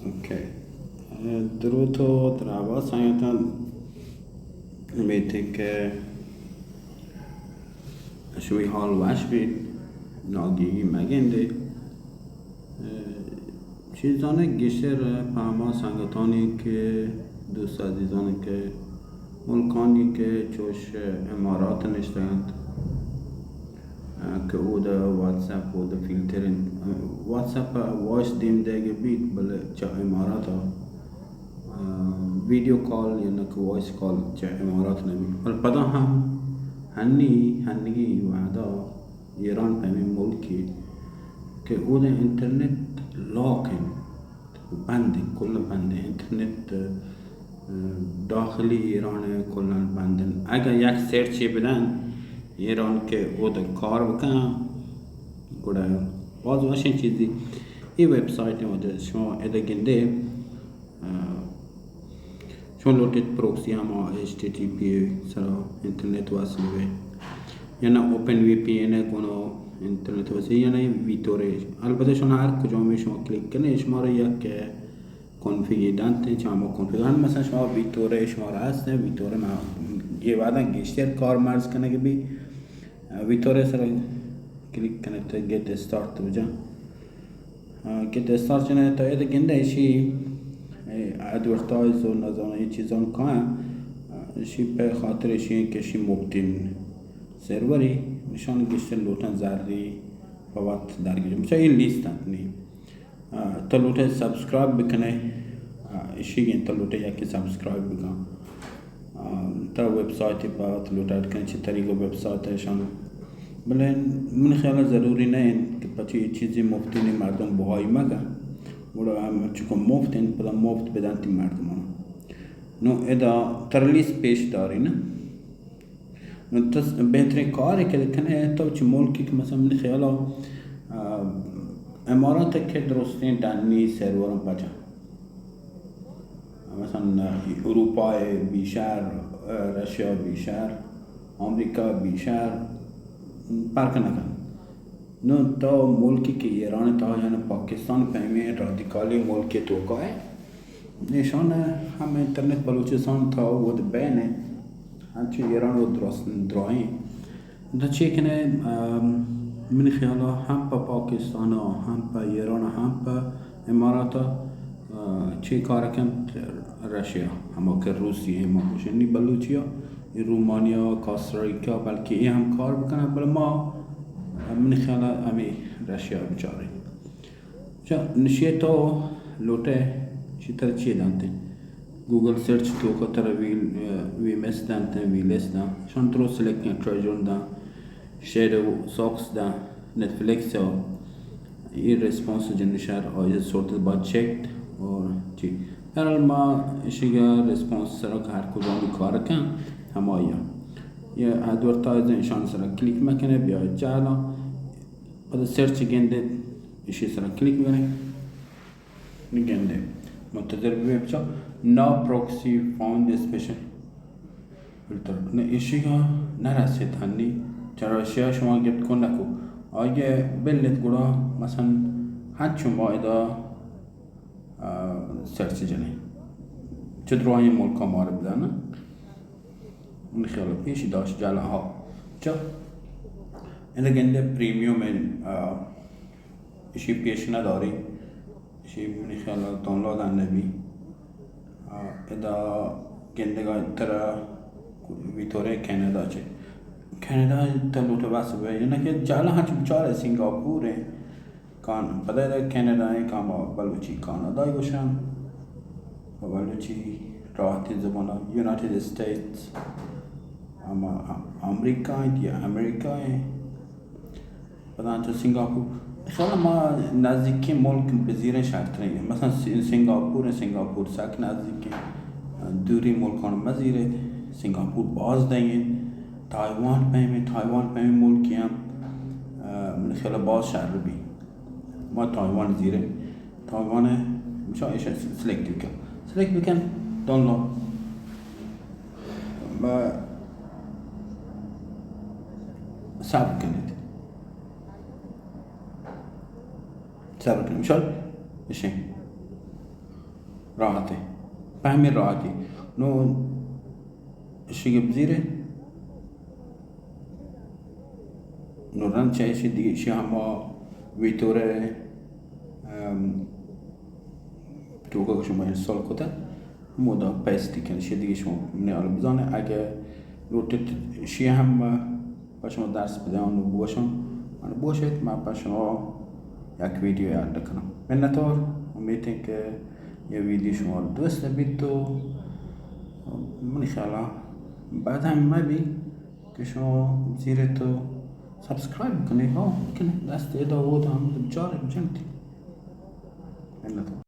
اوکی. درود و درابا سنگتان. امیدی که شوی حال وش بید ناگیگی مگنده چیزانه گشتر پاما سنگتانی که دوست عزیزانی که ملکانی که چوش امارات نشتند که او دا واتساپ و دا فیلترین واتساپ وایس دیم دیگه بید بله چه امارات ویدیو کال یا نک وایس کال چه امارات نبید بل پدا هم هنگی وعدا ایران پهمی ملکی که او دا انترنت لاکن بنده کل بنده انترنت داخلی ایران کلن بندن اگر یک سرچی بدن ایران که او دا کار بکن گوڑا باز واشن چیزی ای ویبسایت نموده شما ادگنده شما لوٹید پروکسی ہما HTTP سرا انترنت واسل ہوئے یا نا اوپن VPN کنو انترنت واسل یا نا ویتوره البته شما هر کجا می شما کلیک کنه شما رو یک کنفیگی دانته چما کنفیگی مثلا شما ویتوره شما را هسته ویتوره ما یه وعدا گشتر کار مرز کنه که بی ویتوره سر کلیک کنه تا گیت استارت بجا گیت استارت چنه تا ایده گنده ایشی ادورتایز و نظانه چیزان که ایشی به خاطر ایشی که ایشی مبتین سروری نشان گشتر لوتن زردی فوات درگیره مثلا این لیست نی تا لوटे सब्सक्राइब بکنه इसी के तो लूटे या कि सब्सक्राइब बिका तो वेबसाइट पर तो लूटा करने की तरीको वेबसाइट है शान भले मन ख्याल ज़रूरी नहीं कि पची चीज़ें मुफ्त नहीं मर्दों बहुत मगा बोलो हम चुका मुफ्त इन पता मुफ्त बेदांती मर्दों नो इधर तरलीस पेश दारी ना नो तो बेहतरीन कार है कि देखने तो चमोल की مثلا من ख्याल امارات که درستین دنی سرورم بچه مثلا اروپا بیشتر روسیه بیشتر آمریکا بیشتر فرق نکن نو تا ملکی که ایران تا یعنی پاکستان فهمی رادیکالی ملک توقعه نشان هم اینترنت بلوچستان تا ود بینه همچه ایران رو درست دراهی دا چه کنه من خیالا هم پا پاکستان هم پا ایران هم پا امارات چه کار کند روسیه اما که روسیه ما کشنی بلوچیا رومانیا کاستاریکا بلکه این هم کار بکنه بل ما من خیالا امی روسیه بچاره چه نشیه تو لوटे چی تر چی دانته گوگل سرچ تو کتر ویمس دانته ویلس دان شان ترو سلیکت تراجون دان شیدو ساکس دا نتفلیکس یا این رسپانس جنشار آیه سورت بعد چکت اور چی هر ما اشیگا رسپانس سرا که هر کدومی کار کن همایا یه ادورتایز نشان سرا کلیک میکنه بیاید جالا بعد سرچ گنده اشی سرا کلیک میکنه نگنده منتظر بیاید چا نا پروکسی فاوند اسپیشل فیلتر نه اشیگا نرسید هنی چرا اشیا شما گفت کن نکو آگه بلت گوڑا مثلا هر شما ایدا سرچ جنه چه دروهای ملکا ماره بدانه من خیال پیشی داشت جالا ها چه اینده گنده پریمیوم ایشی پیش نداری ایشی من خیال دانلود نبی ایدا گنده گای ترا ویتوره کانادا چه کانادا تلوटे बस हुए ये ना कि जाला हाँ चुपचारे सिंगापुर है कान पता है कनाडा है काम बलूची कनाडा ही कुछ हम बलूची राहती ज़बाना यूनाइटेड स्टेट्स अमेरिका है पता है तो सिंगापुर ख़याल माँ नज़दीकी मुल्क बज़ीरे शार्ट नहीं है مثلا सिंगापुर साक नज़दीकी दूरी मुल्कों में बज़ीरे सिंगापुर बाज़ देंगे ताइवान पे में मुल्क हैं من خلال باز شهر بی ما تایوان زیره تایوان میشه ایش سلیکت بکن دانلود و صبر کنید میشه بشه راحته، به همین راحتی. نو شیگه بزیره نو رن چایشی دیگه شی همه ویتوره که شما اینستال کده مودا پیستی کنه شی دیگه شما نیالا بزانه. اگه روتت شی هم با شما درس بده آنو باشید من با شما یک ویدیو یاد کنم. منطور امیدیم که یه ویدیو شما دوست بید تو من خیلی بعد هم مبی که شما زیر تو سبسکرایب کنی ها کنی دست اداوود هم بجاره بجنتی. منطور